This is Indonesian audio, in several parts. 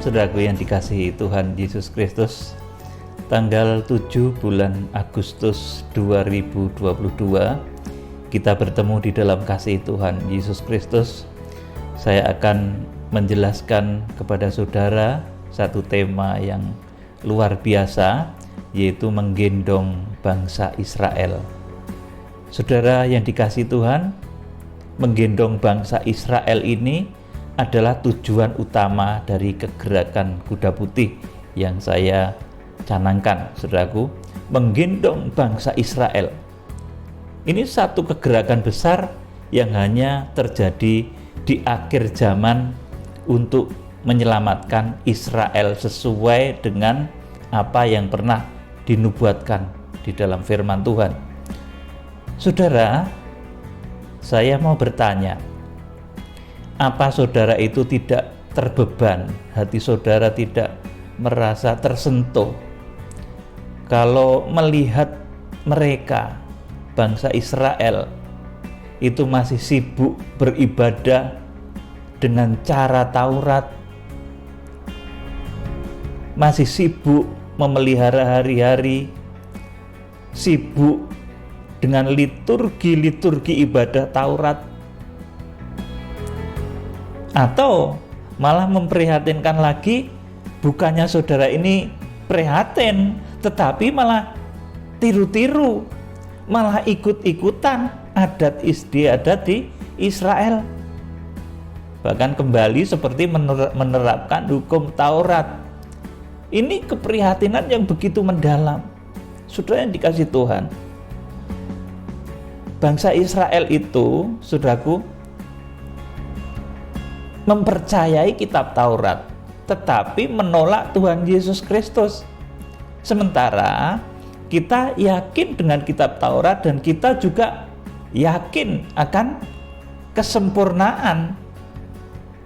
Saudaraku yang dikasihi Tuhan Yesus Kristus, tanggal 7 bulan Agustus 2022 kita bertemu di dalam kasih Tuhan Yesus Kristus. Saya akan menjelaskan kepada saudara satu tema yang luar biasa, yaitu menggendong bangsa Israel. Saudara yang dikasihi Tuhan, menggendong bangsa Israel ini adalah tujuan utama dari kegerakan Kuda Putih yang saya canangkan, saudaraku. Menggendong bangsa Israel ini satu kegerakan besar yang hanya terjadi di akhir zaman untuk menyelamatkan Israel sesuai dengan apa yang pernah dinubuatkan di dalam firman Tuhan. Saudara, saya mau bertanya, apa saudara itu tidak terbeban, hati saudara tidak merasa tersentuh kalau melihat mereka, bangsa Israel, itu masih sibuk beribadah dengan cara Taurat, masih sibuk memelihara hari-hari, sibuk dengan liturgi ibadah Taurat, atau malah memprihatinkan lagi, bukannya saudara ini prihatin, tetapi malah tiru-tiru, malah ikut-ikutan adat istiadat di Israel, bahkan kembali seperti menerapkan hukum Taurat. Ini keprihatinan yang begitu mendalam. Saudara yang dikasihi Tuhan, bangsa Israel itu, saudaraku, mempercayai kitab Taurat, tetapi menolak Tuhan Yesus Kristus. Sementara kita yakin dengan kitab Taurat dan kita juga yakin akan kesempurnaan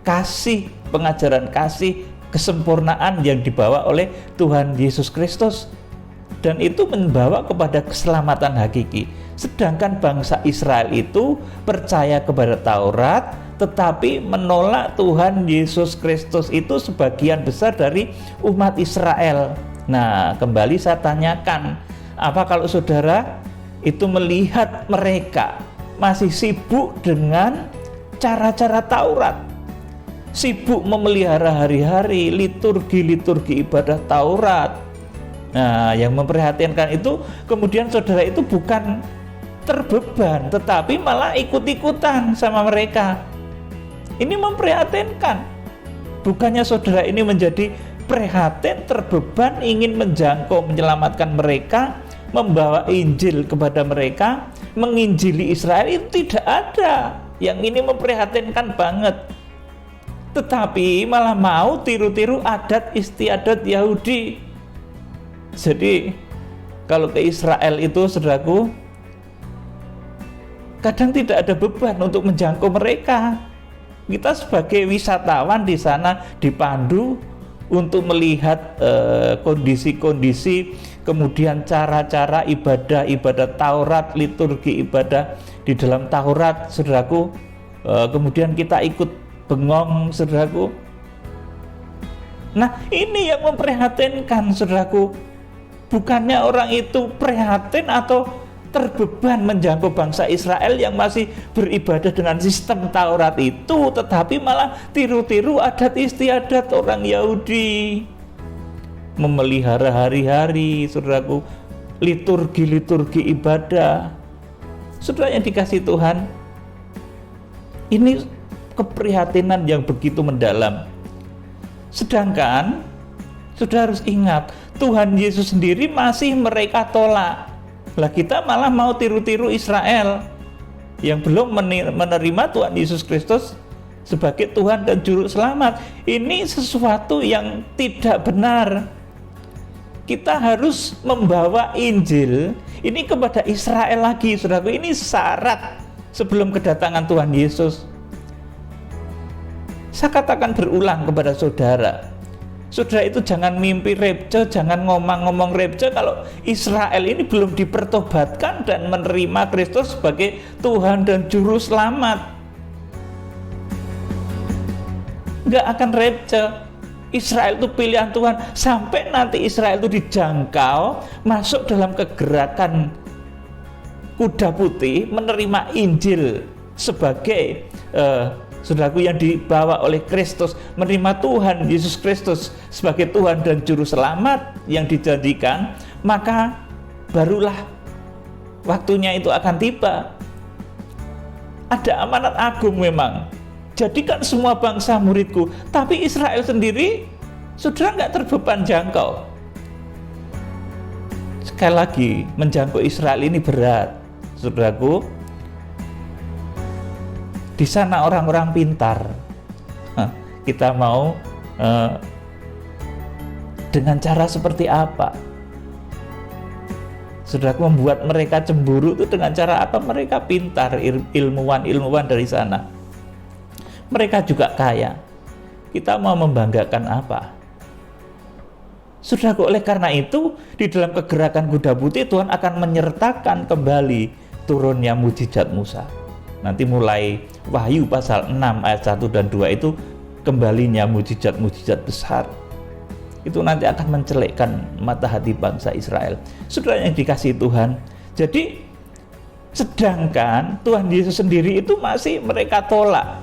kasih, pengajaran kasih, kesempurnaan yang dibawa oleh Tuhan Yesus Kristus, dan itu membawa kepada keselamatan hakiki. Sedangkan bangsa Israel itu percaya kepada Taurat tetapi menolak Tuhan Yesus Kristus itu sebagian besar dari umat Israel. Nah, kembali saya tanyakan, apa kalau saudara itu melihat mereka masih sibuk dengan cara-cara Taurat, sibuk memelihara hari-hari, liturgi ibadah Taurat. Nah, yang memprihatinkan itu kemudian saudara itu bukan terbeban, tetapi malah ikut-ikutan sama mereka. Ini memprihatinkan. Bukannya saudara ini menjadi prihatin, terbeban, ingin menjangkau, menyelamatkan mereka, membawa Injil kepada mereka, menginjili Israel, itu tidak ada. Yang ini memprihatinkan banget. Tetapi malah mau tiru-tiru adat istiadat Yahudi. Jadi kalau ke Israel itu, saudaraku, kadang tidak ada beban untuk menjangkau mereka. Kita sebagai wisatawan di sana dipandu untuk melihat kondisi-kondisi, kemudian cara-cara ibadah Taurat, liturgi ibadah di dalam Taurat, saudaraku. Kemudian kita ikut bengong, saudaraku. Nah, ini yang memprihatinkan, saudaraku. Bukannya orang itu prihatin atau terbeban menjangkau bangsa Israel yang masih beribadah dengan sistem Taurat itu, tetapi malah tiru-tiru adat istiadat orang Yahudi, memelihara hari-hari, saudaraku, liturgi ibadah. Saudara yang dikasihi Tuhan, ini keprihatinan yang begitu mendalam. Sedangkan saudara harus ingat, Tuhan Yesus sendiri masih mereka tolak. Lah kita malah mau tiru-tiru Israel yang belum menerima Tuhan Yesus Kristus sebagai Tuhan dan Juru Selamat. Ini sesuatu yang tidak benar. Kita harus membawa Injil ini kepada Israel lagi, saudaraku. Ini syarat sebelum kedatangan Tuhan Yesus. Saya katakan berulang kepada saudara, saudara itu jangan mimpi rapture, jangan ngomong-ngomong rapture kalau Israel ini belum dipertobatkan dan menerima Kristus sebagai Tuhan dan Juru Selamat. Nggak akan rapture. Israel itu pilihan Tuhan, sampai nanti Israel itu dijangkau masuk dalam kegerakan kuda putih, menerima Injil sebagai saudaraku yang dibawa oleh Kristus, menerima Tuhan Yesus Kristus sebagai Tuhan dan Juru Selamat yang dijanjikan, maka barulah waktunya itu akan tiba. Ada amanat agung memang, jadikan semua bangsa muridku, tapi Israel sendiri sudah nggak terbeban jangkau. Sekali lagi, menjangkau Israel ini berat, saudaraku. Di sana orang-orang pintar. Kita mau dengan cara seperti apa? Saudaraku, membuat mereka cemburu itu dengan cara apa? Mereka pintar, ilmuwan dari sana. Mereka juga kaya. Kita mau membanggakan apa? Saudaraku, oleh karena itu, di dalam kegerakan kuda putih, Tuhan akan menyertakan kembali turunnya mujizat Musa. Nanti mulai Wahyu pasal 6 ayat 1 dan 2 itu kembalinya mujizat-mujizat besar. Itu nanti akan mencelekkan mata hati bangsa Israel. Saudara yang dikasihi Tuhan, jadi sedangkan Tuhan Yesus sendiri itu masih mereka tolak.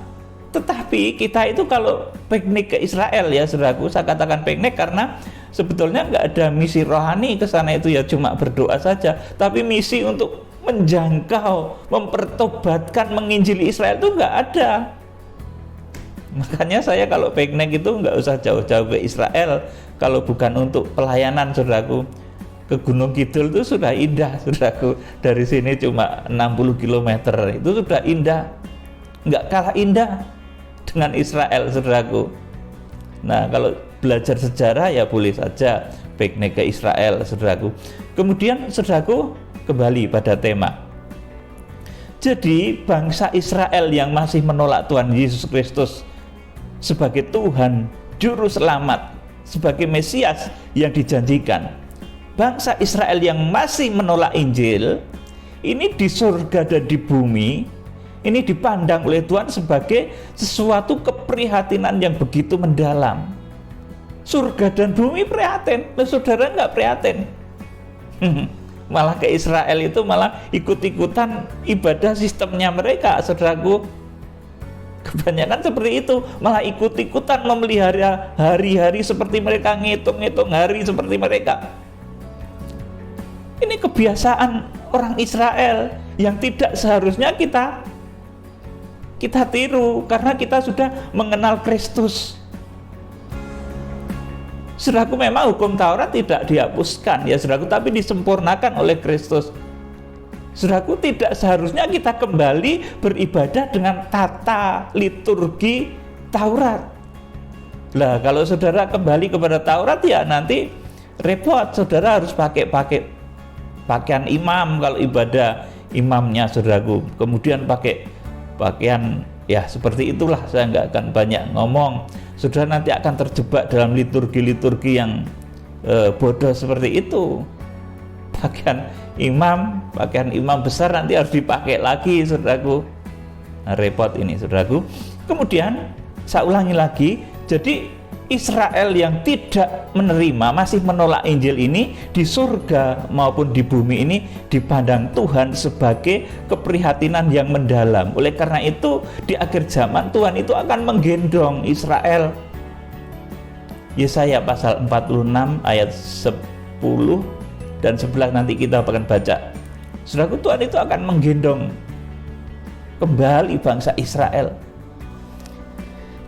Tetapi kita itu kalau piknik ke Israel, ya saudaraku, saya katakan piknik karena sebetulnya nggak ada misi rohani ke sana, itu ya cuma berdoa saja. Tapi misi untuk menjangkau, mempertobatkan, menginjili Israel itu nggak ada. Makanya saya kalau piknik itu nggak usah jauh-jauh ke Israel. Kalau bukan untuk pelayanan, saudaraku, ke Gunung Kidul itu sudah indah, saudaraku. Dari sini cuma 60 km, itu sudah indah. Nggak kalah indah dengan Israel, saudaraku. Nah, kalau belajar sejarah ya boleh saja piknik ke Israel, saudaraku. Kemudian, saudaraku, kembali pada tema. Jadi bangsa Israel yang masih menolak Tuhan Yesus Kristus sebagai Tuhan, Juru Selamat, sebagai Mesias yang dijanjikan, bangsa Israel yang masih menolak Injil, ini di surga dan di bumi, ini dipandang oleh Tuhan sebagai sesuatu keprihatinan yang begitu mendalam. Surga dan bumi prihatin, saudara nggak prihatin. Malah ke Israel itu malah ikut-ikutan ibadah sistemnya mereka, saudaraku. Kebanyakan seperti itu, malah ikut-ikutan memelihara hari-hari seperti mereka, ngitung-ngitung hari seperti mereka. Ini kebiasaan orang Israel yang tidak seharusnya kita tiru, karena kita sudah mengenal Kristus. Saudaraku, memang hukum Taurat tidak dihapuskan, ya saudaraku, tapi disempurnakan oleh Kristus. Saudaraku, tidak seharusnya kita kembali beribadah dengan tata liturgi Taurat. Lah, kalau saudara kembali kepada Taurat, ya nanti repot. Saudara harus pakai pakaian imam kalau ibadah imamnya, saudaraku. Kemudian pakai pakaian, ya seperti itulah, saya nggak akan banyak ngomong. Saudara nanti akan terjebak dalam liturgi-liturgi yang bodoh seperti itu. Pakaian imam besar nanti harus dipakai lagi, saudaraku. Nah, repot ini, saudaraku. Kemudian saya ulangi lagi, jadi Israel yang tidak menerima, masih menolak Injil ini, di surga maupun di bumi ini dipandang Tuhan sebagai keprihatinan yang mendalam. Oleh karena itu, di akhir zaman Tuhan itu akan menggendong Israel. Yesaya pasal 46 ayat 10 dan 11 nanti kita akan baca. Saudaraku, Tuhan itu akan menggendong kembali bangsa Israel.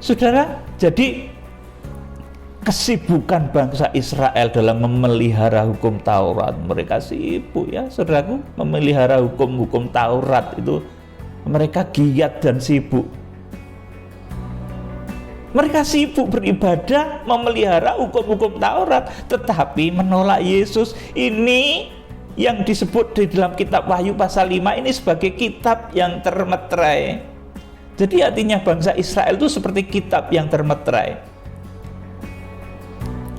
Saudara, jadi kesibukan bangsa Israel dalam memelihara hukum Taurat, mereka sibuk, ya saudaraku, memelihara hukum-hukum Taurat itu mereka giat dan sibuk. Mereka sibuk beribadah, memelihara hukum-hukum Taurat, tetapi menolak Yesus. Ini yang disebut di dalam kitab Wahyu pasal 5 ini sebagai kitab yang termeterai. Jadi artinya bangsa Israel itu seperti kitab yang termeterai.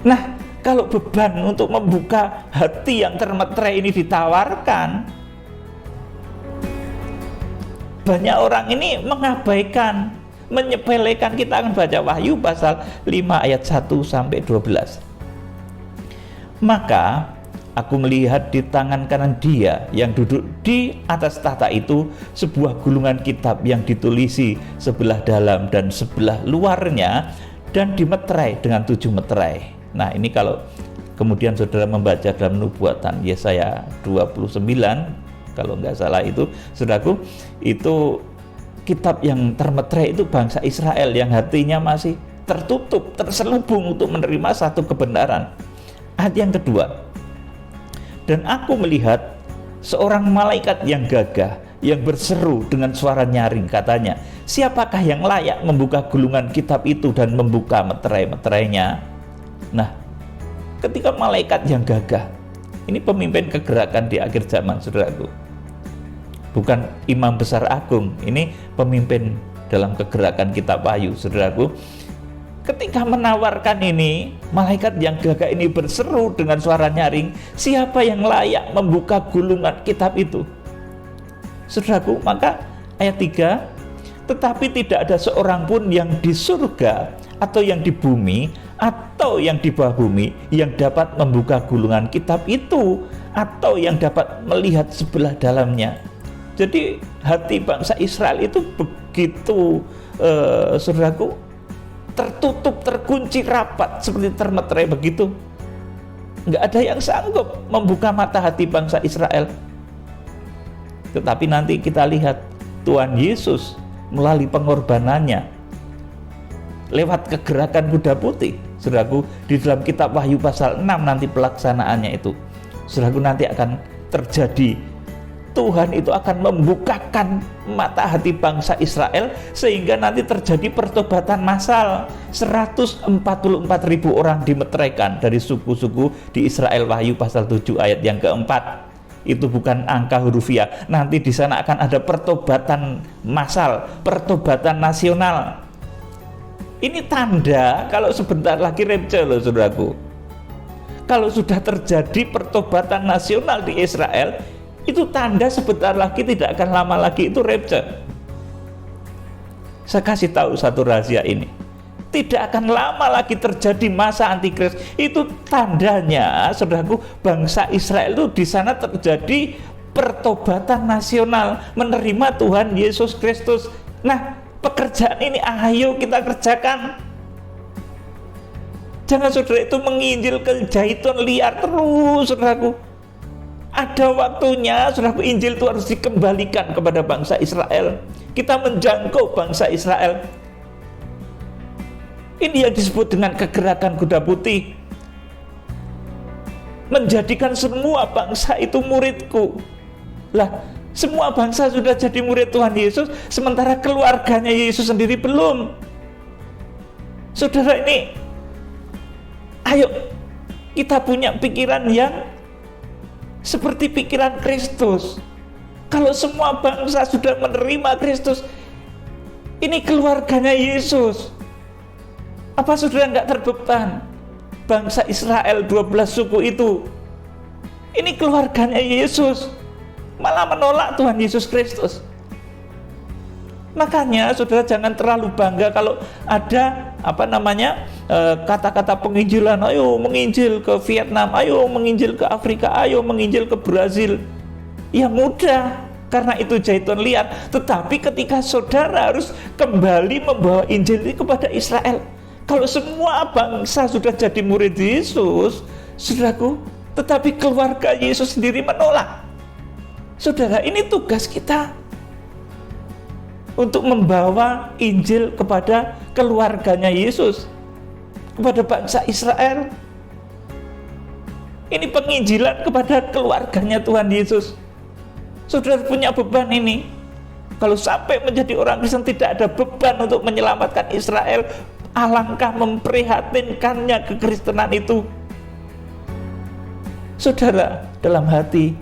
Nah, kalau beban untuk membuka hati yang termeterai ini ditawarkan, banyak orang ini mengabaikan. menyepelekan. Kita akan baca Wahyu pasal 5 ayat 1 sampai 12. Maka aku melihat di tangan kanan Dia yang duduk di atas tahta itu sebuah gulungan kitab yang ditulisi sebelah dalam dan sebelah luarnya, dan dimeterai dengan 7 meterai. Nah, ini kalau kemudian saudara membaca dalam Nubuatan Yesaya 29, kalau nggak salah itu, saudaraku, itu kitab yang termeterai itu bangsa Israel yang hatinya masih tertutup, terselubung untuk menerima satu kebenaran. Ayat yang kedua, dan aku melihat seorang malaikat yang gagah yang berseru dengan suara nyaring, katanya, siapakah yang layak membuka gulungan kitab itu dan membuka meterai-meterainya? Nah, ketika malaikat yang gagah, ini pemimpin kegerakan di akhir zaman, saudaraku. Bukan imam besar agung, ini pemimpin dalam kegerakan kitab Wahyu, saudaraku. Ketika menawarkan ini, malaikat yang gagah ini berseru dengan suara nyaring, siapa yang layak membuka gulungan kitab itu? Saudaraku, maka ayat 3, tetapi tidak ada seorang pun yang di surga atau yang di bumi atau yang di bawah bumi yang dapat membuka gulungan kitab itu atau yang dapat melihat sebelah dalamnya. Jadi hati bangsa Israel itu begitu, saudaraku, tertutup, terkunci rapat, seperti termeterai begitu. Nggak ada yang sanggup membuka mata hati bangsa Israel. Tetapi nanti kita lihat Tuhan Yesus melalui pengorbanannya lewat kegerakan kuda putih, saudaraku, di dalam kitab Wahyu pasal 6 nanti pelaksanaannya itu, saudaraku, nanti akan terjadi. Tuhan itu akan membukakan mata hati bangsa Israel sehingga nanti terjadi pertobatan massal. 144.000 orang dimeteraikan dari suku-suku di Israel. Wahyu pasal 7 ayat yang keempat. Itu bukan angka hurufiah. Nanti di sana akan ada pertobatan massal, pertobatan nasional. Ini tanda kalau sebentar lagi rapture loh, saudaraku. Kalau sudah terjadi pertobatan nasional di Israel, itu tanda sebentar lagi, tidak akan lama lagi itu rapture. Saya kasih tahu satu rahasia ini. Tidak akan lama lagi terjadi masa antikris. Itu tandanya, saudaraku, bangsa Israel itu di sana terjadi pertobatan nasional, menerima Tuhan Yesus Kristus. Nah, pekerjaan ini ayo kita kerjakan. Jangan saudara itu menginjil ke Zaitun liar terus, saudaraku. Ada waktunya, saudaraku, Injil itu harus dikembalikan kepada bangsa Israel. Kita menjangkau bangsa Israel. Ini yang disebut dengan kegerakan kuda putih. Menjadikan semua bangsa itu muridku. Lah, semua bangsa sudah jadi murid Tuhan Yesus, sementara keluarganya Yesus sendiri belum. Saudara, ini ayo kita punya pikiran yang seperti pikiran Kristus. Kalau semua bangsa sudah menerima Kristus, ini keluarganya Yesus. Apa saudara nggak terbeban? Bangsa Israel 12 suku itu, ini keluarganya Yesus, malah menolak Tuhan Yesus Kristus. Makanya saudara jangan terlalu bangga kalau ada kata-kata penginjilan, ayo menginjil ke Vietnam, ayo menginjil ke Afrika, ayo menginjil ke Brazil. Ya mudah, karena itu Zaitun liar. Tetapi ketika saudara harus kembali membawa Injil ini kepada Israel, kalau semua bangsa sudah jadi murid Yesus, saudaraku, tetapi keluarga Yesus sendiri menolak. Saudara, ini tugas kita untuk membawa Injil kepada keluarganya Yesus, kepada bangsa Israel. Ini penginjilan kepada keluarganya Tuhan Yesus. Saudara punya beban ini. Kalau sampai menjadi orang Kristen tidak ada beban untuk menyelamatkan Israel, alangkah memprihatinkannya kekristenan itu. Saudara, dalam hati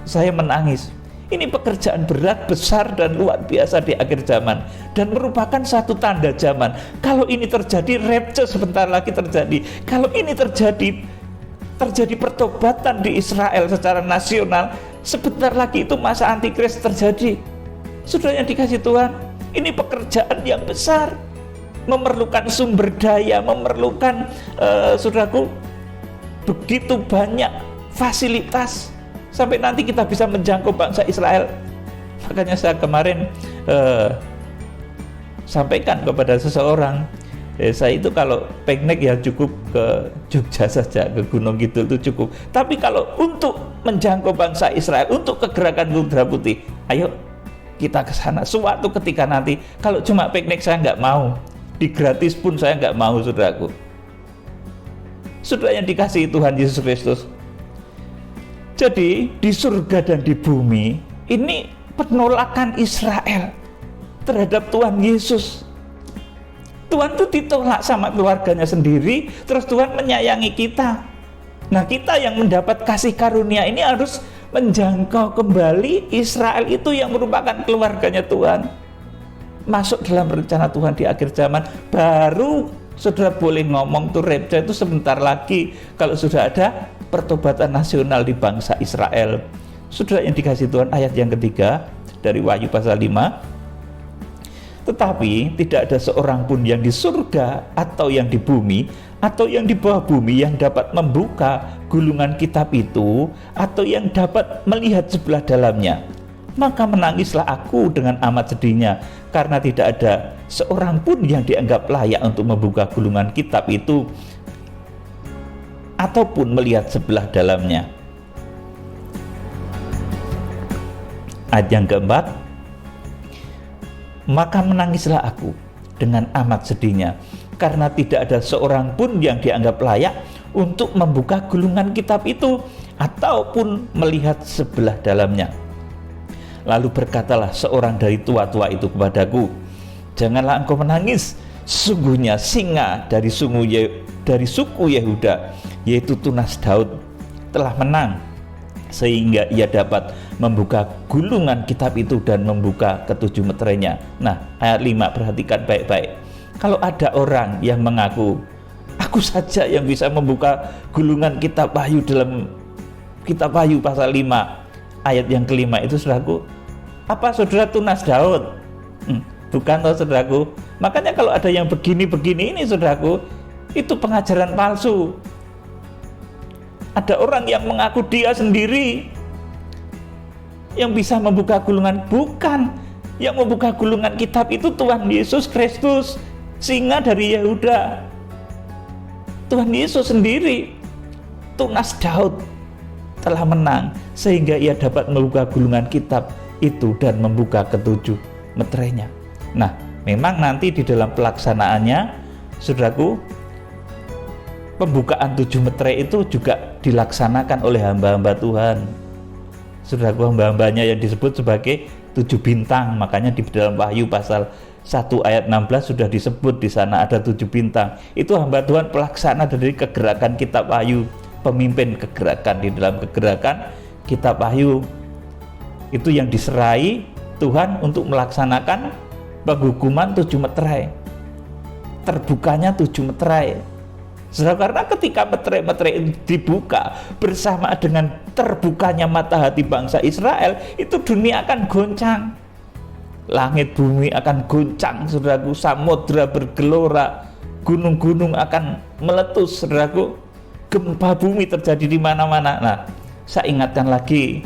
saya menangis. Ini pekerjaan berat, besar, dan luar biasa di akhir zaman, dan merupakan satu tanda zaman. Kalau ini terjadi, rapture sebentar lagi terjadi. Kalau ini terjadi pertobatan di Israel secara nasional, sebentar lagi itu masa antikris terjadi. Saudara yang dikasih Tuhan, Ini pekerjaan yang besar, memerlukan sumber daya, memerlukan saudaraku, begitu banyak fasilitas sampai nanti kita bisa menjangkau bangsa Israel. Makanya saya kemarin sampaikan kepada seseorang, saya itu kalau piknik ya cukup ke Jogja saja, ke Gunung Kidul itu cukup. Tapi kalau untuk menjangkau bangsa Israel, untuk kegerakan Kudra Putih, ayo kita ke sana. Suatu ketika nanti, kalau cuma piknik saya nggak mau, di gratis pun saya nggak mau, saudaraku. Saudara yang dikasihi Tuhan Yesus Kristus. Jadi di surga dan di bumi ini penolakan Israel terhadap Tuhan Yesus. Tuhan itu ditolak sama keluarganya sendiri, terus Tuhan menyayangi kita. Nah, kita yang mendapat kasih karunia ini harus menjangkau kembali Israel itu yang merupakan keluarganya Tuhan, masuk dalam rencana Tuhan di akhir zaman. Baru saudara boleh ngomong tuh rapture itu sebentar lagi, kalau sudah ada pertobatan nasional di bangsa Israel. Saudara yang dikasihi Tuhan, ayat yang ketiga dari Wahyu pasal 5, tetapi tidak ada seorang pun yang di surga atau yang di bumi atau yang di bawah bumi yang dapat membuka gulungan kitab itu atau yang dapat melihat sebelah dalamnya. Maka menangislah aku dengan amat sedihnya, karena tidak ada seorang pun yang dianggap layak untuk membuka gulungan kitab itu ataupun melihat sebelah dalamnya. Ayat yang keempat, maka menangislah aku dengan amat sedihnya, karena tidak ada seorang pun yang dianggap layak untuk membuka gulungan kitab itu ataupun melihat sebelah dalamnya. Lalu berkatalah seorang dari tua-tua itu kepadaku, janganlah engkau menangis, sesungguhnya singa dari suku Yehuda, yaitu tunas Daud, telah menang, sehingga ia dapat membuka gulungan kitab itu dan membuka ketujuh meterainya. Nah, ayat 5, perhatikan baik-baik. Kalau ada orang yang mengaku, aku saja yang bisa membuka gulungan kitab Wahyu dalam kitab Wahyu pasal 5 ayat yang kelima itu, saudaraku, apa saudara tunas Daud? Bukan toh, saudaraku. Makanya kalau ada yang begini-begini ini, saudaraku, itu pengajaran palsu. Ada orang yang mengaku dia sendiri yang bisa membuka gulungan. Bukan, yang membuka gulungan kitab itu Tuhan Yesus Kristus, singa dari Yehuda. Tuhan Yesus sendiri. Tunas Daud telah menang, sehingga ia dapat membuka gulungan kitab itu dan membuka ketujuh meterainya. Nah, memang nanti di dalam pelaksanaannya, saudaraku, pembukaan 7 meterai itu juga dilaksanakan oleh hamba-hamba Tuhan. Saudaraku, hamba-hambanya yang disebut sebagai 7 bintang. Makanya di dalam Wahyu pasal 1 ayat 16 sudah disebut di sana ada 7 bintang. Itu hamba Tuhan pelaksana dari kegerakan kitab Wahyu, pemimpin kegerakan di dalam kegerakan kitab Wahyu. Itu yang diserai Tuhan untuk melaksanakan penghukuman 7 meterai, terbukanya 7 meterai. Karena ketika meterai-meterai dibuka bersama dengan terbukanya mata hati bangsa Israel, itu dunia akan goncang, langit bumi akan goncang, saudaraku, samudra bergelora, gunung-gunung akan meletus, saudaraku, gempa bumi terjadi di mana-mana. Nah, saya ingatkan lagi,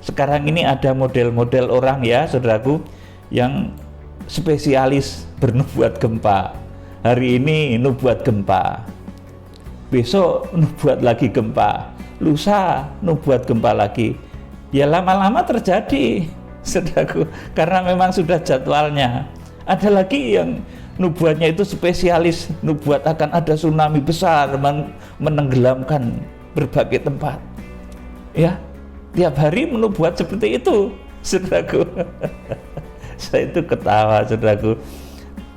sekarang ini ada model-model orang ya, saudaraku, yang spesialis bernubuat gempa. Hari ini nubuat gempa, besok nubuat lagi gempa, lusa nubuat gempa lagi. Ya lama-lama terjadi, saudaraku, karena memang sudah jadwalnya. Ada lagi yang nubuatnya itu spesialis, nubuat akan ada tsunami besar menenggelamkan berbagai tempat. Ya, tiap hari menubuat seperti itu, saudaraku. Saya itu ketawa, saudaraku.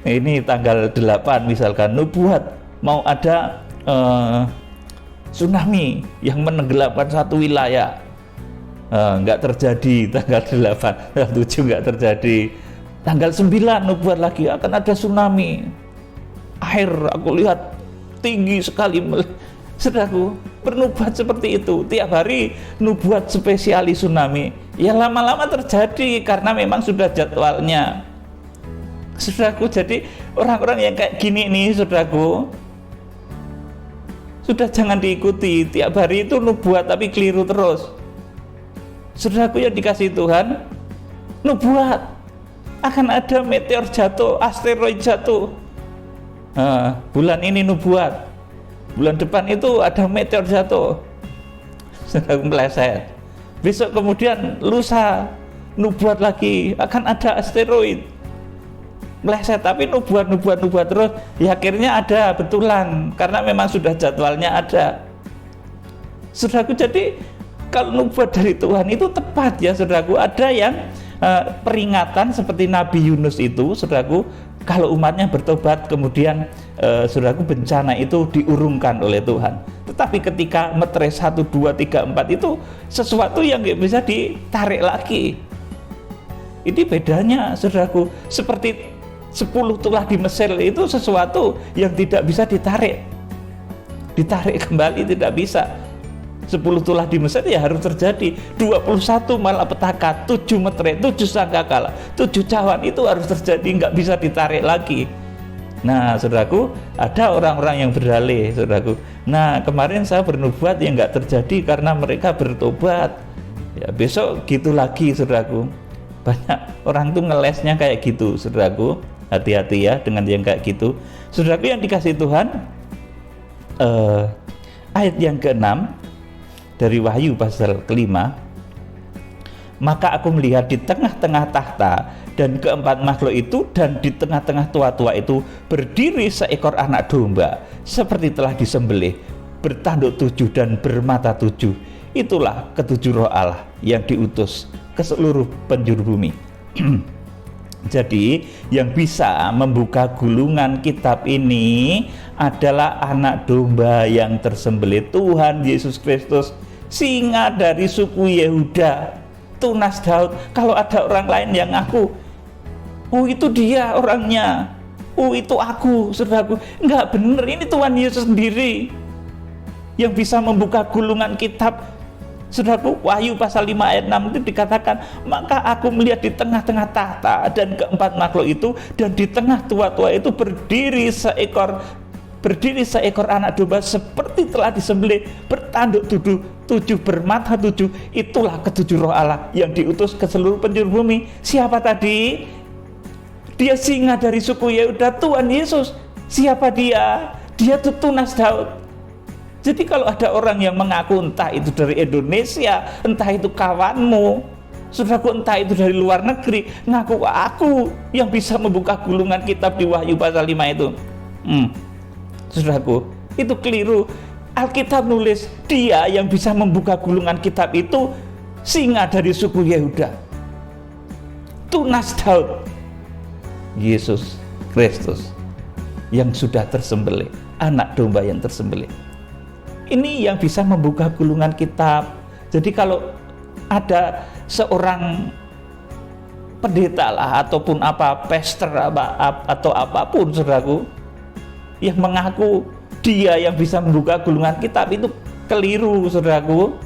Ini tanggal 8 misalkan nubuat mau ada tsunami yang menenggelamkan satu wilayah. Enggak terjadi tanggal 8, 7 enggak terjadi. Tanggal 9 nubuat lagi akan ada tsunami. Air aku lihat tinggi sekali. Saudaraku, bernubuat seperti itu, tiap hari nubuat spesialis tsunami. Ya lama-lama terjadi karena memang sudah jadwalnya. Saudaraku, jadi orang-orang yang kayak gini nih, saudaraku, sudah jangan diikuti. Tiap hari itu nubuat tapi keliru terus. Saudaraku yang dikasihi Tuhan, nubuat akan ada meteor jatuh, asteroid jatuh. Bulan ini nubuat, bulan depan itu ada meteor jatuh. Saudaraku meleset. Besok kemudian lusa nubuat lagi, akan ada asteroid. Meleset, tapi nubuat terus, ya akhirnya ada betulan karena memang sudah jadwalnya ada. Saudaraku, jadi kalau nubuat dari Tuhan itu tepat ya saudaraku. Ada yang peringatan seperti Nabi Yunus itu, saudaraku, kalau umatnya bertobat kemudian saudaraku bencana itu diurungkan oleh Tuhan. Tetapi ketika meterai 1, 2, 3, 4 itu sesuatu yang nggak bisa ditarik lagi. Ini bedanya saudaraku, seperti 10 tulah di Mesir itu sesuatu yang tidak bisa ditarik kembali, tidak bisa. 10 tulah di Mesir ya harus terjadi, 21 malapetaka, 7 meterai, 7 sangkakala, 7 cawan itu harus terjadi, nggak bisa ditarik lagi. Nah saudaraku, ada orang-orang yang berdalih saudaraku. Nah kemarin saya bernubuat yang nggak terjadi karena mereka bertobat. Ya besok gitu lagi saudaraku. Banyak orang tuh ngelesnya kayak gitu saudaraku. Hati-hati ya dengan yang kayak gitu. Saudaraku yang dikasihi Tuhan, ayat yang ke-6 dari Wahyu pasal ke-5, maka aku melihat di tengah-tengah tahta dan keempat makhluk itu, dan di tengah-tengah tua-tua itu berdiri seekor anak domba seperti telah disembelih, bertanduk 7 dan bermata 7. Itulah ketujuh roh Allah yang diutus ke seluruh penjuru bumi. Jadi yang bisa membuka gulungan kitab ini adalah anak domba yang tersembelih, Tuhan Yesus Kristus, singa dari suku Yehuda, tunas Daud. Kalau ada orang lain yang ngaku, oh itu dia orangnya, oh itu aku, saudaraku, enggak benar, ini Tuhan Yesus sendiri yang bisa membuka gulungan kitab. Saudaraku, Wahyu pasal 5 ayat 6 itu dikatakan, maka aku melihat di tengah-tengah tahta dan keempat makhluk itu, dan di tengah tua-tua itu berdiri seekor anak domba seperti telah disembelih, bertanduk 7, bermata 7. Itulah ketujuh roh Allah yang diutus ke seluruh penjuru bumi. Siapa tadi? Dia singa dari suku Yehuda, Tuhan Yesus. Siapa dia? Dia itu tunas Daud. Jadi kalau ada orang yang mengaku entah itu dari Indonesia, entah itu kawanmu, saudaraku, entah itu dari luar negeri, ngaku aku yang bisa membuka gulungan kitab di Wahyu pasal 5 itu, saudaraku, itu keliru. Alkitab nulis dia yang bisa membuka gulungan kitab itu singa dari suku Yehuda, tunas Daud, Yesus Kristus yang sudah tersembelih, anak domba yang tersembelih. Ini yang bisa membuka gulungan kitab. Jadi kalau ada seorang pendeta lah ataupun pastor atau apapun saudaraku yang mengaku dia yang bisa membuka gulungan kitab, itu keliru saudaraku.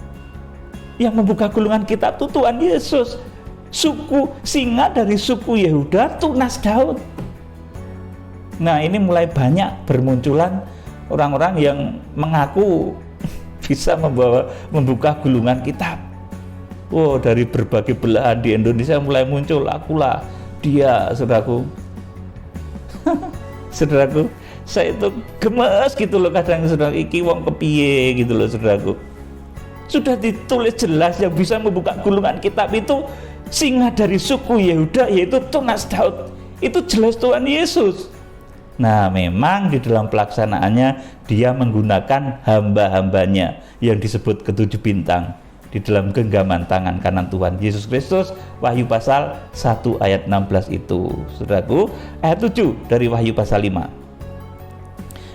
Yang membuka gulungan kitab itu Tuhan Yesus, suku singa dari suku Yehuda, tunas Daud. Nah ini mulai banyak bermunculan orang-orang yang mengaku bisa membuka gulungan kitab. Oh, dari berbagai belahan di Indonesia mulai muncul, akulah dia, saudaraku. Saudaraku, saya itu gemes gitu loh kadang, saudara, iki wong kepiye gitu loh saudaraku. Sudah ditulis jelas yang bisa membuka gulungan kitab itu singa dari suku Yehuda, yaitu tunas Daud. Itu jelas Tuhan Yesus. Nah memang di dalam pelaksanaannya dia menggunakan hamba-hambanya yang disebut ketujuh bintang di dalam genggaman tangan kanan Tuhan Yesus Kristus. Wahyu pasal 1 ayat 16 itu, saudaraku. Ayat 7 dari Wahyu pasal 5.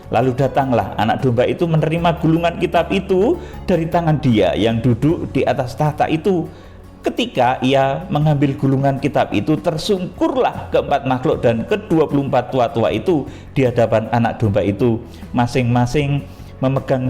Lalu datanglah anak domba itu menerima gulungan kitab itu dari tangan dia yang duduk di atas tahta itu. Ketika ia mengambil gulungan kitab itu, tersungkurlah keempat makhluk dan ke-24 tua-tua itu di hadapan anak domba itu, masing-masing memegang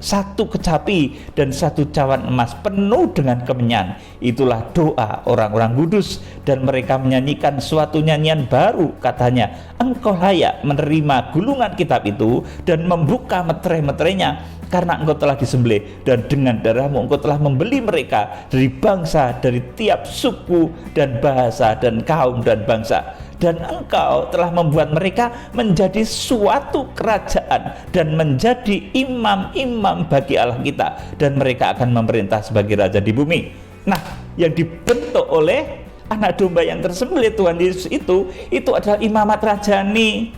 satu kecapi dan satu cawan emas penuh dengan kemenyan. Itulah doa orang-orang kudus, dan mereka menyanyikan suatu nyanyian baru, katanya, engkau layak menerima gulungan kitab itu dan membuka meterai-meterainya, karena engkau telah disembelih, dan dengan darahmu engkau telah membeli mereka dari bangsa, dari tiap suku dan bahasa dan kaum dan bangsa. Dan engkau telah membuat mereka menjadi suatu kerajaan dan menjadi imam-imam bagi Allah kita, dan mereka akan memerintah sebagai raja di bumi. Nah, yang dibentuk oleh anak domba yang tersembelih Tuhan Yesus itu adalah imamat rajani,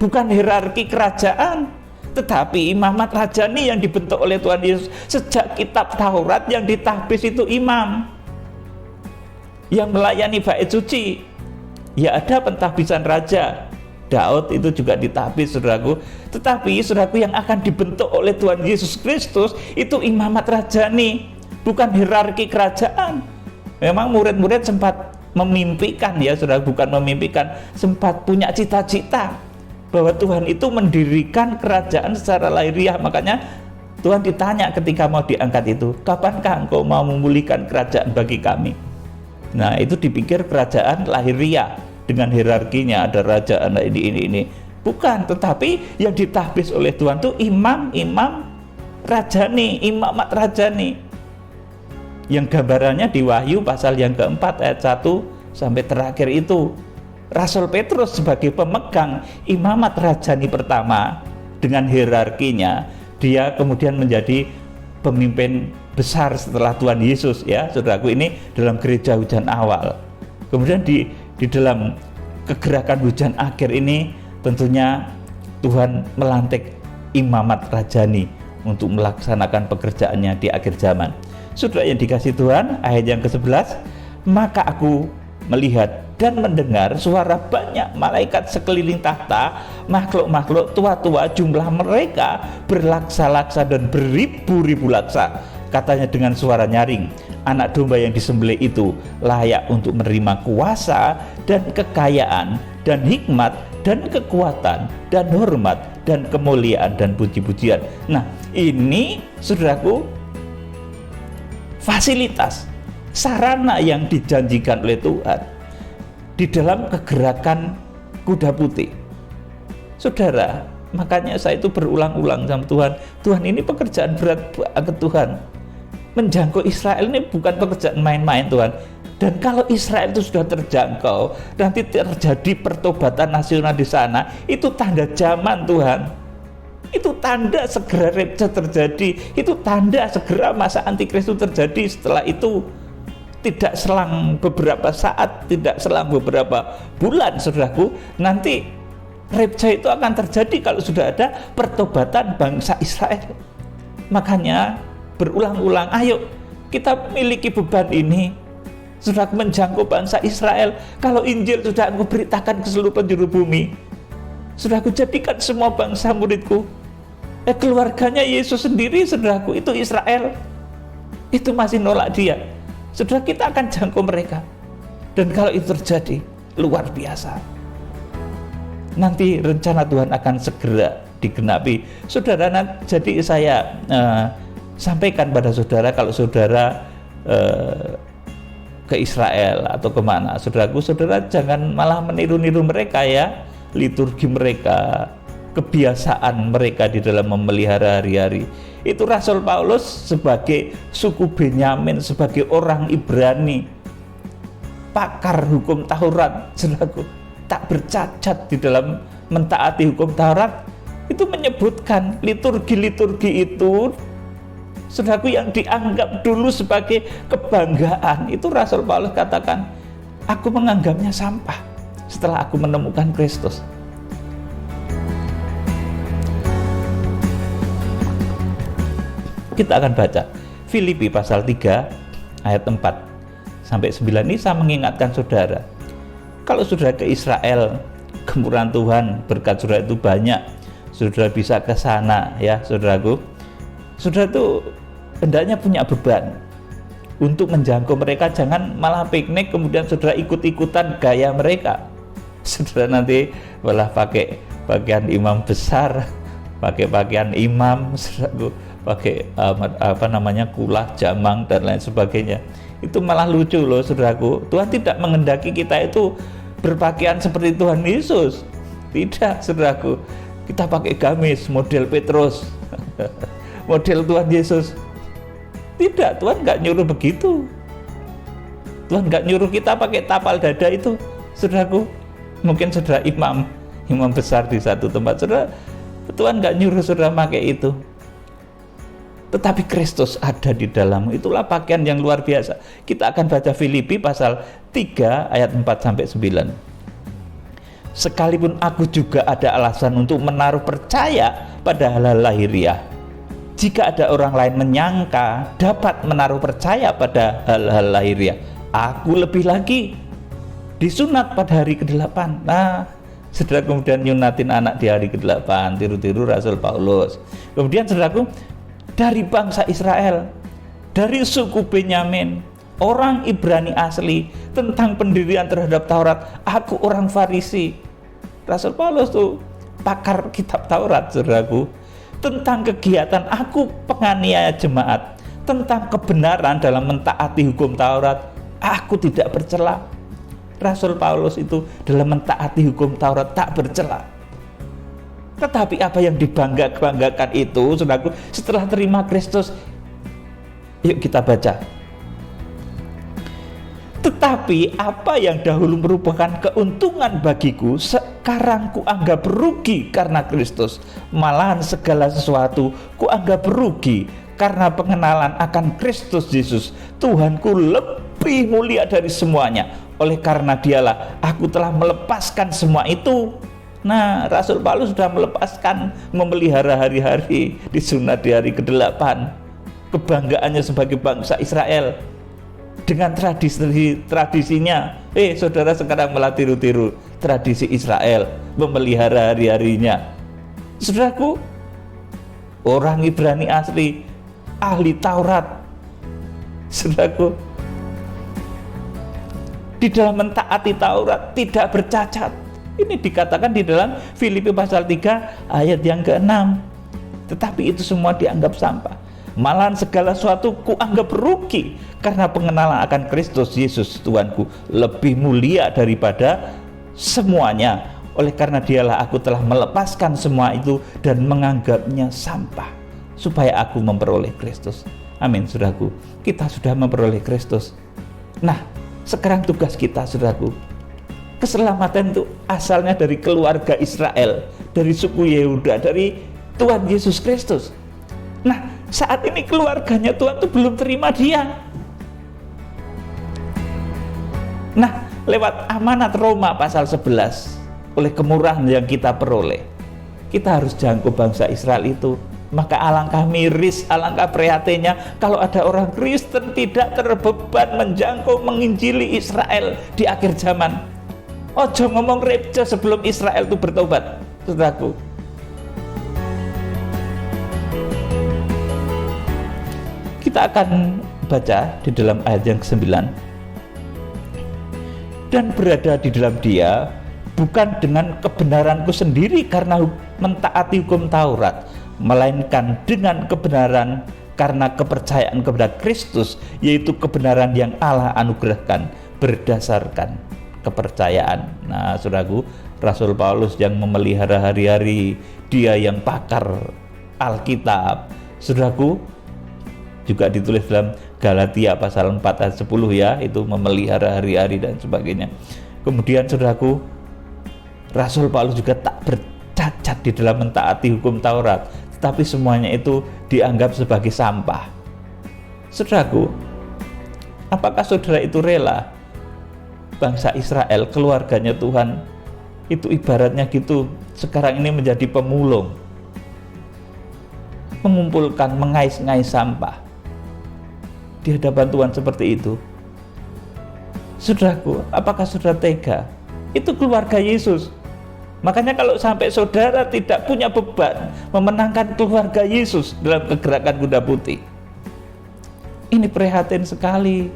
bukan hierarki kerajaan, tetapi imamat rajani yang dibentuk oleh Tuhan Yesus. Sejak kitab Taurat yang ditahbis itu imam yang melayani bait suci. Ya, ada pentahbisan raja Daud itu juga ditahbis, saudaraku. Tetapi saudaraku, yang akan dibentuk oleh Tuhan Yesus Kristus itu imamat rajani, bukan hierarki kerajaan. Memang murid-murid sempat memimpikan, ya saudara, bukan memimpikan, sempat punya cita-cita bahwa Tuhan itu mendirikan kerajaan secara lahiriah. Makanya Tuhan ditanya ketika mau diangkat itu, kapankah engkau mau memulihkan kerajaan bagi kami? Nah, itu dipikir kerajaan lahiriah dengan hierarkinya, ada raja, ada ini. Bukan, tetapi yang ditahbis oleh Tuhan itu imam-imam rajani, imamat rajani, yang gambarannya di Wahyu pasal yang keempat ayat 1 sampai terakhir itu. Rasul Petrus sebagai pemegang imamat rajani pertama dengan hierarkinya, dia kemudian menjadi pemimpin besar setelah Tuhan Yesus, ya saudaraku. Ini dalam gereja hujan awal. Kemudian di dalam kegerakan hujan akhir ini tentunya Tuhan melantik imamat rajani untuk melaksanakan pekerjaannya di akhir zaman. Saudara yang dikasihi Tuhan, ayat yang ke-11, maka aku melihat dan mendengar suara banyak malaikat sekeliling tahta, makhluk-makhluk tua-tua, jumlah mereka berlaksa-laksa dan beribu-ribu laksa. Katanya dengan suara nyaring, anak domba yang disembelih itu layak untuk menerima kuasa dan kekayaan dan hikmat dan kekuatan dan hormat dan kemuliaan dan puji-pujian. Nah, ini saudaraku, fasilitas, sarana yang dijanjikan oleh Tuhan di dalam kegerakan kuda putih. Saudara, makanya saya itu berulang-ulang sama Tuhan, Tuhan, ini pekerjaan berat banget Tuhan. Menjangkau Israel ini bukan pekerjaan main-main Tuhan. Dan kalau Israel itu sudah terjangkau, nanti terjadi pertobatan nasional di sana, itu tanda zaman Tuhan. Itu tanda segera rapture terjadi, itu tanda segera masa antikristus terjadi. Setelah itu tidak selang beberapa saat, tidak selang beberapa bulan, saudaraku, nanti rapture itu akan terjadi kalau sudah ada pertobatan bangsa Israel. Makanya berulang-ulang, ayo kita miliki beban ini, sudah menjangkau bangsa Israel. Kalau Injil sudah aku beritakan ke seluruh penjuru bumi, sudah aku jadikan semua bangsa muridku. Keluarganya Yesus sendiri, saudaraku, itu Israel, itu masih nolak dia. Saudara, kita akan jangkau mereka. Dan kalau itu terjadi, luar biasa. Nanti rencana Tuhan akan segera digenapi. Saudara, jadi saya sampaikan pada saudara, kalau saudara ke Israel atau kemana, saudaraku, saudara jangan malah meniru-niru mereka, ya, liturgi mereka, kebiasaan mereka di dalam memelihara hari-hari. Itu Rasul Paulus sebagai suku Benyamin, sebagai orang Ibrani, pakar hukum Taurat, saudaraku, tak bercacat di dalam mentaati hukum Taurat, itu menyebutkan liturgi-liturgi itu, saudaraku, yang dianggap dulu sebagai kebanggaan, itu Rasul Paulus katakan, aku menganggapnya sampah setelah aku menemukan Kristus. Kita akan baca Filipi pasal 3 ayat 4 sampai 9. Ini saya mengingatkan saudara, kalau saudara ke Israel, kemurahan Tuhan, berkat saudara itu banyak, saudara bisa ke sana, ya saudaraku. Saudara itu hendaknya punya beban untuk menjangkau mereka, jangan malah piknik kemudian saudara ikut-ikutan gaya mereka. Saudara nanti malah pakai pakaian imam besar, pakai pakaian imam, saudaraku, pakai kulah, jamang dan lain sebagainya. Itu malah lucu loh, saudaraku. Tuhan tidak menghendaki kita itu berpakaian seperti Tuhan Yesus. Tidak, saudaraku. Kita pakai gamis model Petrus, model Tuhan Yesus. Tidak, Tuhan nggak nyuruh begitu. Tuhan nggak nyuruh kita pakai tapal dada itu, saudaraku. Mungkin saudara imam besar di satu tempat, saudara, Tuhan nggak nyuruh saudara pakai itu. Tetapi Kristus ada di dalammu, itulah pakaian yang luar biasa. Kita akan baca Filipi pasal 3 ayat 4-9. Sekalipun aku juga ada alasan untuk menaruh percaya pada hal-hal lahiriah, jika ada orang lain menyangka dapat menaruh percaya pada hal-hal lahiriah, aku lebih lagi disunat pada hari ke-8. Nah, saudara, kemudian nyunatin anak di hari ke-8, tiru-tiru Rasul Paulus. Kemudian saudaraku, dari bangsa Israel, dari suku Benyamin, orang Ibrani asli, tentang pendirian terhadap Taurat, aku orang Farisi. Rasul Paulus tuh pakar kitab Taurat, saudaraku. Tentang kegiatan, aku penganiaya jemaat. Tentang kebenaran dalam mentaati hukum Taurat, aku tidak bercela. Rasul Paulus itu dalam mentaati hukum Taurat tak bercela. Tetapi apa yang dibanggakan itu, saudaraku, setelah terima Kristus, yuk kita baca. Tetapi apa yang dahulu merupakan keuntungan bagiku, sekarang kuanggap rugi karena Kristus. Malahan segala sesuatu kuanggap rugi karena pengenalan akan Kristus Yesus, Tuhanku lebih mulia dari semuanya. Oleh karena dialah aku telah melepaskan semua itu. Nah, Rasul Paulus sudah melepaskan, memelihara hari-hari, disunat di hari ke-8. Kebanggaannya sebagai bangsa Israel dengan tradisinya. Saudara sekarang malah tiru-tiru tradisi Israel, memelihara hari-harinya. Saudaraku, orang Ibrani asli, ahli Taurat, saudaraku, di dalam mentaati Taurat tidak bercacat. Ini dikatakan di dalam Filipi pasal 3 ayat yang ke-6. Tetapi itu semua dianggap sampah. Malahan segala sesuatu kuanggap rugi karena pengenalan akan Kristus Yesus Tuhanku lebih mulia daripada semuanya. Oleh karena dialah aku telah melepaskan semua itu dan menganggapnya sampah, supaya aku memperoleh Kristus. Amin, saudaraku. Kita sudah memperoleh Kristus. Nah, sekarang tugas kita, saudaraku, keselamatan itu asalnya dari keluarga Israel, dari suku Yehuda, dari Tuhan Yesus Kristus. Nah, saat ini keluarganya Tuhan itu belum terima dia. Nah, lewat amanat Roma pasal 11, oleh kemurahan yang kita peroleh, kita harus jangkau bangsa Israel itu. Maka alangkah miris, alangkah prihatinnya kalau ada orang Kristen tidak terbeban menjangkau, menginjili Israel di akhir zaman. Ojo ngomong rapture sebelum Israel itu bertobat, saudaraku. Kita akan baca di dalam ayat yang ke-9. Dan berada di dalam dia, bukan dengan kebenaranku sendiri karena mentaati hukum Taurat, melainkan dengan kebenaran karena kepercayaan kepada Kristus, yaitu kebenaran yang Allah anugerahkan berdasarkan kepercayaan. Nah, saudaraku, Rasul Paulus yang memelihara hari-hari, dia yang pakar Alkitab, saudaraku, juga ditulis dalam Galatia pasal 4 ayat 10 ya, itu memelihara hari-hari dan sebagainya. Kemudian saudaraku, Rasul Paulus juga tak bercacat di dalam mentaati hukum Taurat, tetapi semuanya itu dianggap sebagai sampah. Saudaraku, apakah saudara itu rela bangsa Israel, keluarganya Tuhan, itu ibaratnya gitu, sekarang ini menjadi pemulung, mengumpulkan, mengais-ngais sampah di hadapan Tuhan seperti itu? Saudaraku, apakah saudara tega? Itu keluarga Yesus. Makanya kalau sampai saudara tidak punya beban memenangkan keluarga Yesus dalam kegerakan kuda putih, ini prihatin sekali.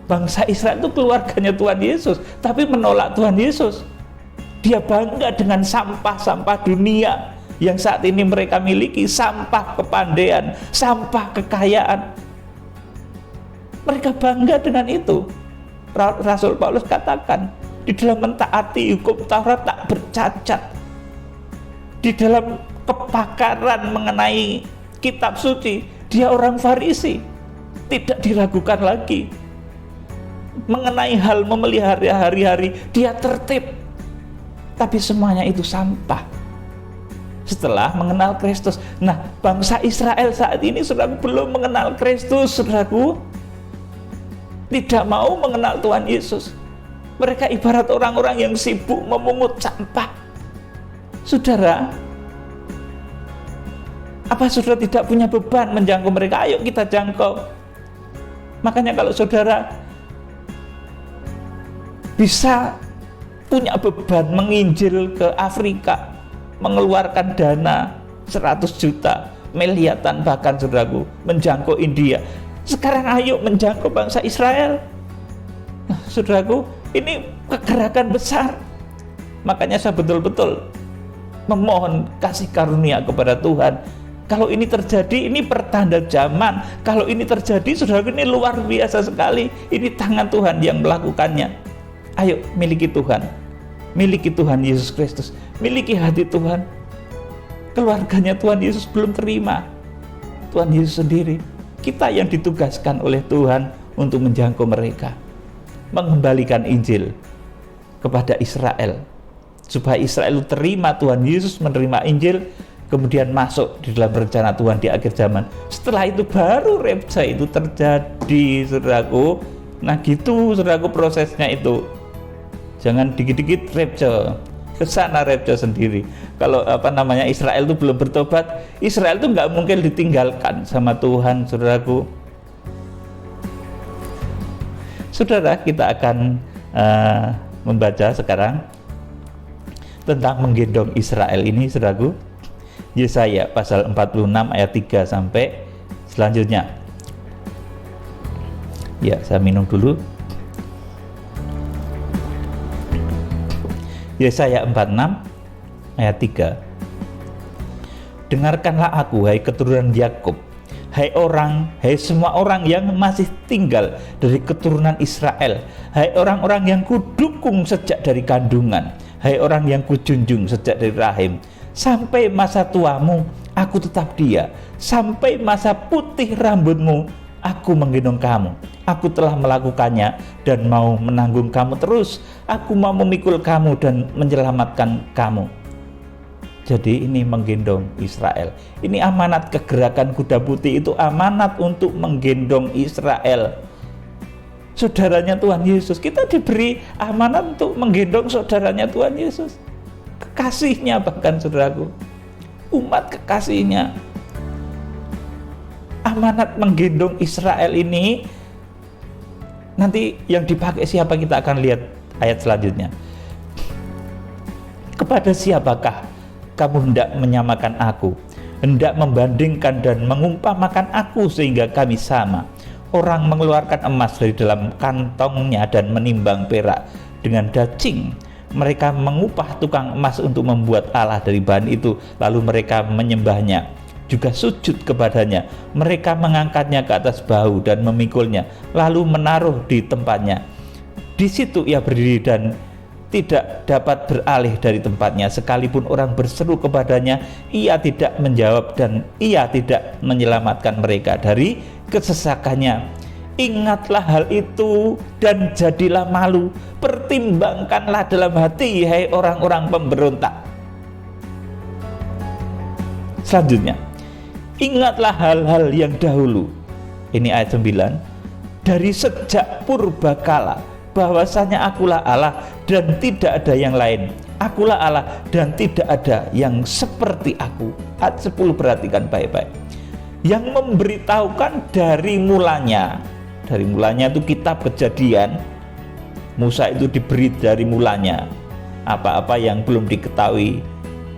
Bangsa Israel itu keluarganya Tuhan Yesus, tapi menolak Tuhan Yesus. Dia bangga dengan sampah-sampah dunia, yang saat ini mereka miliki, sampah kepandaian, sampah kekayaan. Mereka bangga dengan itu. Rasul Paulus katakan, di dalam mentaati hukum Taurat tak bercacat, di dalam kepakaran mengenai kitab suci, dia orang Farisi, tidak diragukan lagi. Mengenai hal memelihara hari-hari, dia tertib. Tapi semuanya itu sampah setelah mengenal Kristus. Nah, bangsa Israel saat ini saudaraku belum mengenal Kristus, saudaraku, tidak mau mengenal Tuhan Yesus. Mereka ibarat orang-orang yang sibuk memungut sampah. Saudara, apa saudara tidak punya beban menjangkau mereka? Ayo kita jangkau. Makanya kalau saudara bisa punya beban menginjil ke Afrika, mengeluarkan dana 100 juta, miliatan bahkan saudaraku, menjangkau India. Sekarang ayo menjangkau bangsa Israel. Nah, saudaraku, ini kegerakan besar. Makanya saya betul-betul memohon kasih karunia kepada Tuhan. Kalau ini terjadi, ini pertanda zaman. Kalau ini terjadi, saudaraku, ini luar biasa sekali. Ini tangan Tuhan yang melakukannya. Ayo miliki Tuhan. Miliki Tuhan Yesus Kristus, miliki hati Tuhan. Keluarganya Tuhan Yesus belum terima, Tuhan Yesus sendiri. Kita yang ditugaskan oleh Tuhan untuk menjangkau mereka, mengembalikan Injil kepada Israel, supaya Israel terima Tuhan Yesus, menerima Injil, kemudian masuk di dalam rencana Tuhan di akhir zaman. Setelah itu baru rapture itu terjadi, saudaraku. Nah gitu, saudaraku, prosesnya itu. Jangan dikit-dikit rapture, kesana rapture sendiri. Kalau Israel itu belum bertobat, Israel itu nggak mungkin ditinggalkan sama Tuhan, saudaraku. Saudara, kita akan membaca sekarang tentang menggendong Israel ini, saudaraku. Yesaya pasal 46 ayat 3 sampai selanjutnya. Ya, saya minum dulu. Yesaya 46 ayat 3. Dengarkanlah aku, hai keturunan Yakub, hai semua orang yang masih tinggal dari keturunan Israel, hai orang-orang yang kudukung sejak dari kandungan, hai orang yang kujunjung sejak dari rahim. Sampai masa tuamu aku tetap dia, sampai masa putih rambutmu aku menggendong kamu. Aku telah melakukannya dan mau menanggung kamu terus. Aku mau memikul kamu dan menyelamatkan kamu. Jadi ini menggendong Israel. Ini amanat kegerakan kuda putih, itu amanat untuk menggendong Israel. Saudaranya Tuhan Yesus. Kita diberi amanat untuk menggendong saudaranya Tuhan Yesus. Kekasihnya bahkan, saudaraku. Umat kekasihnya. Amanat menggendong Israel ini nanti yang dipakai siapa, kita akan lihat ayat selanjutnya. Kepada siapakah kamu hendak menyamakan aku, hendak membandingkan dan mengumpamakan aku sehingga kami sama? Orang mengeluarkan emas dari dalam kantongnya dan menimbang perak dengan dacing. Mereka mengupah tukang emas untuk membuat Allah dari bahan itu, lalu mereka menyembahnya, juga sujud kepadanya. Mereka mengangkatnya ke atas bahu dan memikulnya, lalu menaruh di tempatnya. Di situ ia berdiri dan tidak dapat beralih dari tempatnya. Sekalipun orang berseru kepadanya, ia tidak menjawab dan ia tidak menyelamatkan mereka dari kesesakannya. Ingatlah hal itu dan jadilah malu. Pertimbangkanlah dalam hati, hai orang-orang pemberontak. Selanjutnya, ingatlah hal-hal yang dahulu. Ini ayat 9. Dari sejak purbakala, bahwasanya akulah Allah dan tidak ada yang lain. Akulah Allah dan tidak ada yang seperti aku. Ayat 10, perhatikan baik-baik. Yang memberitahukan dari mulanya. Dari mulanya itu kitab Kejadian. Musa itu diberi dari mulanya. Apa-apa yang belum diketahui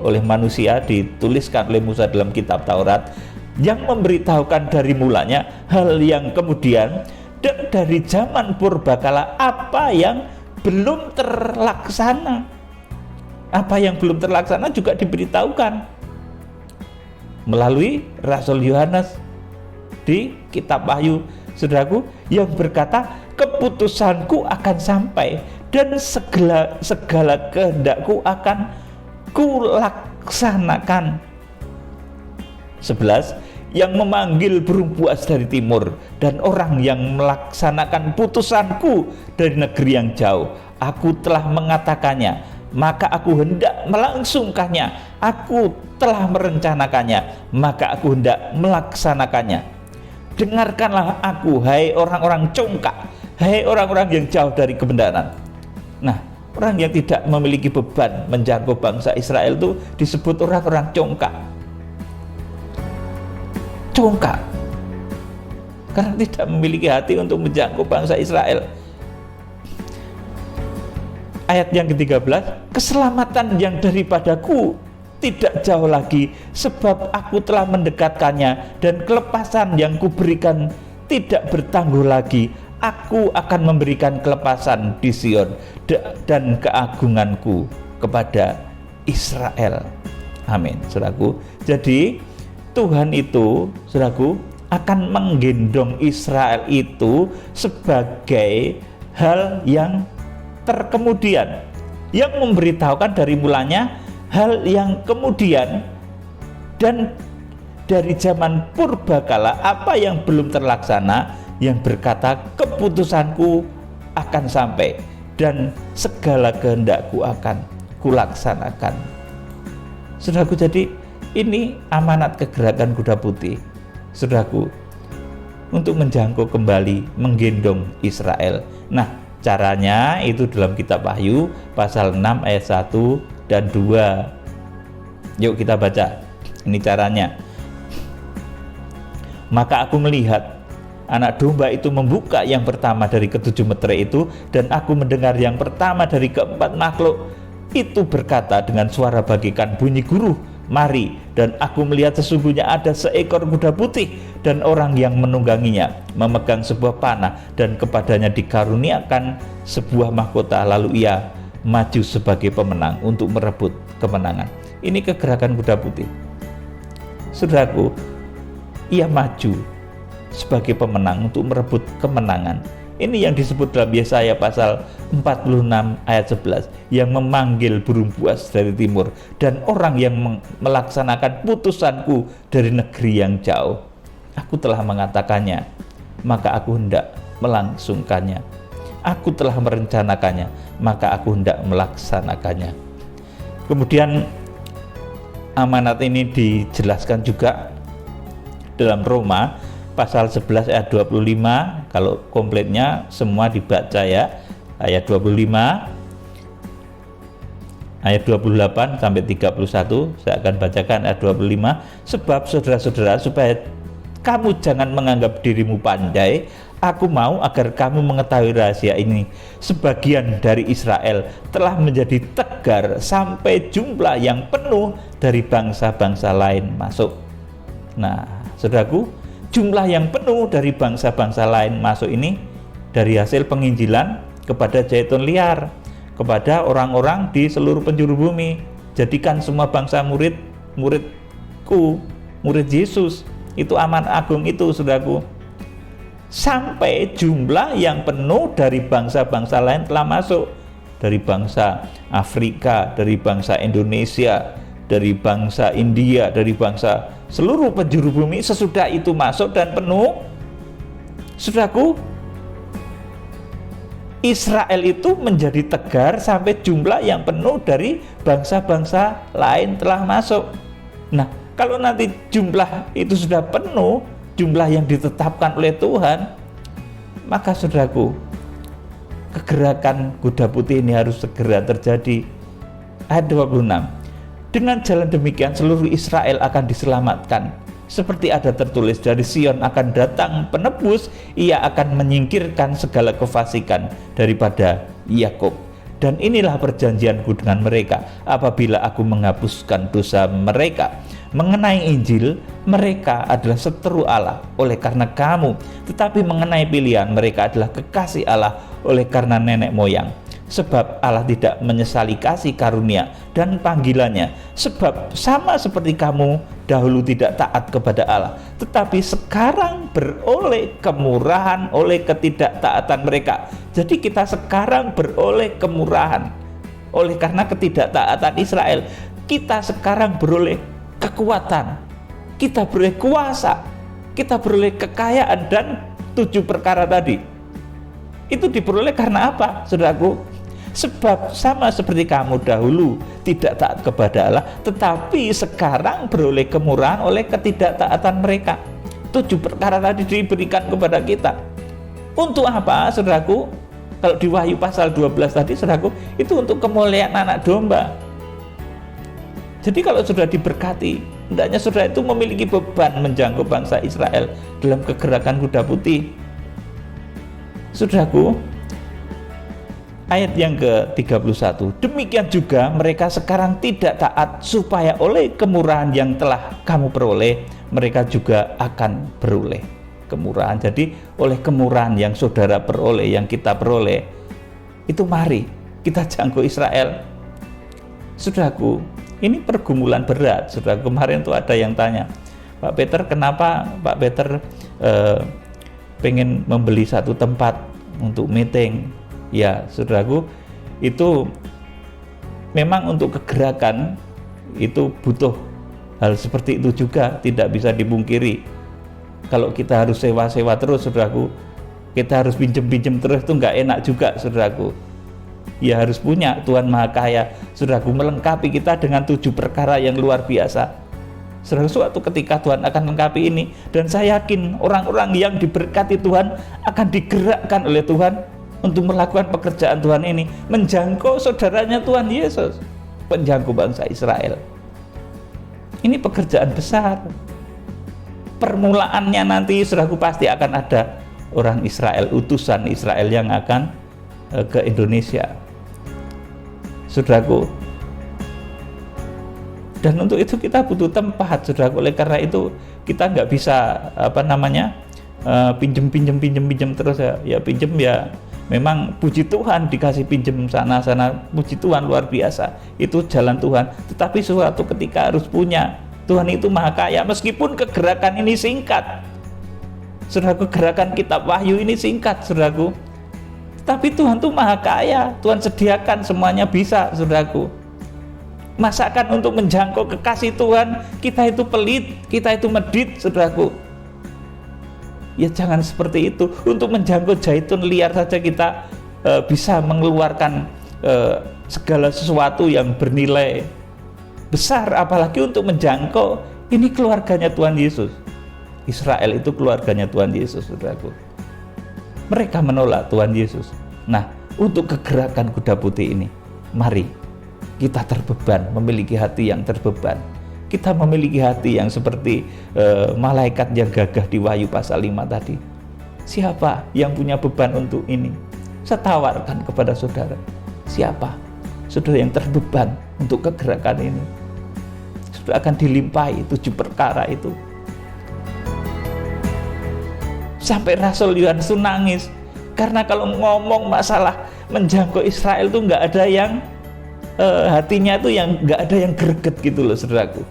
oleh manusia dituliskan oleh Musa dalam kitab Taurat. Yang memberitahukan dari mulanya hal yang kemudian, dan dari zaman purbakala apa yang belum terlaksana. Apa yang belum terlaksana juga diberitahukan. melalui Rasul Yohanes di kitab Wahyu, saudaraku, yang berkata, keputusanku akan sampai dan segala kehendakku akan kulaksanakan. 11, yang memanggil burung buas dari timur dan orang yang melaksanakan putusanku dari negeri yang jauh. Aku telah mengatakannya, maka aku hendak melangsungkannya. Aku telah merencanakannya, maka aku hendak melaksanakannya. Dengarkanlah aku, hai orang-orang congkak, hai orang-orang yang jauh dari kebenaran. Nah, orang yang tidak memiliki beban menjangkau bangsa Israel itu disebut orang-orang congkak. Congkak karena tidak memiliki hati untuk menjangkau bangsa Israel. Ayat yang ke-13, keselamatan yang daripadaku tidak jauh lagi, sebab aku telah mendekatkannya, dan kelepasan yang kuberikan tidak bertangguh lagi. Aku akan memberikan kelepasan di Sion dan keagunganku kepada Israel. Amin, saudaraku. Jadi Tuhan itu, saudaraku, akan menggendong Israel itu sebagai hal yang terkemudian, yang memberitahukan dari mulanya hal yang kemudian, dan dari zaman purbakala apa yang belum terlaksana, yang berkata keputusanku akan sampai dan segala kehendakku akan kulaksanakan. Saudaraku, jadi ini amanat kegerakan Kuda Putih, saudaraku, untuk menjangkau kembali, menggendong Israel. Nah, caranya itu dalam kitab Wahyu pasal 6 ayat 1 dan 2. Yuk kita baca. Ini caranya. Maka aku melihat anak domba itu membuka yang pertama dari ketujuh meterai itu, dan aku mendengar yang pertama dari keempat makhluk itu berkata dengan suara bagaikan bunyi guruh, mari. Dan aku melihat sesungguhnya ada seekor kuda putih, dan orang yang menungganginya memegang sebuah panah, dan kepadanya dikaruniakan sebuah mahkota, lalu ia maju sebagai pemenang untuk merebut kemenangan. Ini kegerakan kuda putih, saudaraku. Ia maju sebagai pemenang untuk merebut kemenangan. Ini yang disebut dalam Yesaya pasal 46 ayat 11, yang memanggil burung buas dari timur dan orang yang melaksanakan putusanku dari negeri yang jauh. Aku telah mengatakannya, maka aku hendak melangsungkannya. Aku telah merencanakannya, maka aku hendak melaksanakannya. Kemudian amanat ini dijelaskan juga dalam Roma pasal 11 ayat 25, kalau kompletnya semua dibaca ya, ayat 25, ayat 28 sampai 31, saya akan bacakan ayat 25. Sebab saudara-saudara, supaya kamu jangan menganggap dirimu pandai, aku mau agar kamu mengetahui rahasia ini. Sebagian dari Israel telah menjadi tegar sampai jumlah yang penuh dari bangsa-bangsa lain masuk. Nah, saudaraku, jumlah yang penuh dari bangsa-bangsa lain masuk ini dari hasil penginjilan kepada zaitun liar, kepada orang-orang di seluruh penjuru bumi. Jadikan semua bangsa muridku, murid Yesus. Itu amanat agung itu, saudaraku. Sampai jumlah yang penuh dari bangsa-bangsa lain telah masuk. Dari bangsa Afrika, dari bangsa Indonesia, dari bangsa India, dari bangsa seluruh penjuru bumi. Sesudah itu masuk dan penuh, saudaraku, Israel itu menjadi tegar sampai jumlah yang penuh dari bangsa-bangsa lain telah masuk. Nah, kalau nanti jumlah itu sudah penuh, jumlah yang ditetapkan oleh Tuhan, maka saudaraku, kegerakan kuda putih ini harus segera terjadi. Ayat 26, dengan jalan demikian seluruh Israel akan diselamatkan. Seperti ada tertulis, dari Sion akan datang penebus, ia akan menyingkirkan segala kefasikan daripada Yakub. Dan inilah perjanjianku dengan mereka apabila aku menghapuskan dosa mereka. Mengenai Injil, mereka adalah seteru Allah oleh karena kamu, tetapi mengenai pilihan, mereka adalah kekasih Allah oleh karena nenek moyang. Sebab Allah tidak menyesali kasih karunia dan panggilannya. Sebab sama seperti kamu dahulu tidak taat kepada Allah, tetapi sekarang beroleh kemurahan oleh ketidaktaatan mereka. Jadi kita sekarang beroleh kemurahan oleh karena ketidaktaatan Israel. Kita sekarang beroleh kekuatan, kita beroleh kuasa, kita beroleh kekayaan, dan 7 perkara tadi itu diperoleh karena apa, saudaraku? Sebab sama seperti kamu dahulu tidak taat kepada Allah, tetapi sekarang beroleh kemurahan oleh ketidaktaatan mereka. 7 perkara tadi diberikan kepada kita. Untuk apa, saudaraku? Kalau di Wahyu pasal 12 tadi, saudaraku, itu untuk kemuliaan anak domba. Jadi kalau sudah diberkati, hendaknya saudara itu memiliki beban menjangkau bangsa Israel dalam kegerakan kuda putih. Saudaraku, ayat yang ke-31, demikian juga mereka sekarang tidak taat, supaya oleh kemurahan yang telah kamu peroleh, mereka juga akan beroleh kemurahan. Jadi oleh kemurahan yang saudara peroleh, yang kita peroleh, itu mari kita jangkau Israel. Saudaraku, ini pergumulan berat. Saudara, kemarin tuh ada yang tanya, Pak Peter, kenapa Pak Peter pengen membeli satu tempat untuk meeting? Ya, saudaraku, itu memang untuk kegerakan itu butuh hal seperti itu juga, tidak bisa dipungkiri. Kalau kita harus sewa-sewa terus, saudaraku, kita harus pinjem-pinjem terus, itu nggak enak juga, saudaraku. Ya harus punya, Tuhan Maha Kaya, saudaraku, melengkapi kita dengan 7 perkara yang luar biasa. Saudara, suatu ketika Tuhan akan melengkapi ini, dan saya yakin orang-orang yang diberkati Tuhan akan digerakkan oleh Tuhan untuk melakukan pekerjaan Tuhan ini, menjangkau saudaranya Tuhan Yesus, penjangkau bangsa Israel. Ini pekerjaan besar. Permulaannya nanti, saudaraku, pasti akan ada orang Israel, utusan Israel yang akan ke Indonesia, saudaraku. Dan untuk itu kita butuh tempat, saudaraku. Oleh karena itu kita nggak bisa pinjem terus ya pinjem ya. Memang puji Tuhan dikasih pinjem sana, puji Tuhan luar biasa, itu jalan Tuhan. Tetapi suatu ketika harus punya. Tuhan itu Maha Kaya, meskipun kegerakan ini singkat, saudaraku, gerakan kitab Wahyu ini singkat, saudaraku, tapi Tuhan itu Maha Kaya. Tuhan sediakan semuanya bisa, saudaraku. Masakan untuk menjangkau kekasih Tuhan, kita itu pelit, kita itu medit, saudaraku. Ya jangan seperti itu. Untuk menjangkau zaitun liar saja kita bisa mengeluarkan segala sesuatu yang bernilai besar, apalagi untuk menjangkau ini keluarganya Tuhan Yesus. Israel itu keluarganya Tuhan Yesus, saudaraku. Mereka menolak Tuhan Yesus. Nah, untuk kegerakan kuda putih ini, mari kita terbeban, memiliki hati yang terbeban. Kita memiliki hati yang seperti malaikat yang gagah di Wahyu pasal 5 tadi. Siapa yang punya beban untuk ini? Saya tawarkan kepada saudara. Siapa? Saudara yang terbeban untuk kegerakan ini. Saudara akan dilimpahi 7 perkara itu. Sampai Rasul Yohanes itu nangis. Karena kalau ngomong masalah menjangkau Israel itu nggak ada yang hatinya itu yang nggak ada yang greget gitu loh, saudaraku.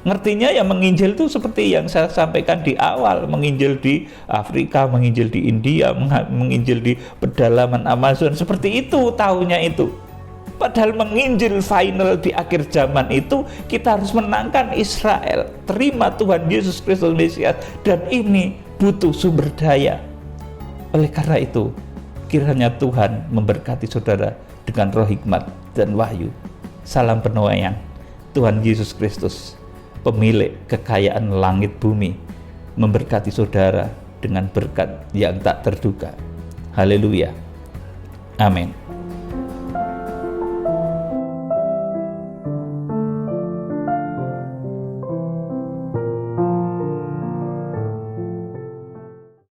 Ngertinya ya menginjil itu seperti yang saya sampaikan di awal, menginjil di Afrika, menginjil di India, menginjil di pedalaman Amazon, seperti itu tahunya itu. Padahal menginjil final di akhir zaman itu kita harus menangkan Israel, terima Tuhan Yesus Kristus Mesias, dan ini butuh sumber daya. Oleh karena itu, kiranya Tuhan memberkati saudara dengan roh hikmat dan wahyu. Salam penuaian Tuhan Yesus Kristus, pemilik kekayaan langit bumi, memberkati saudara dengan berkat yang tak terduga. Haleluya. Amin.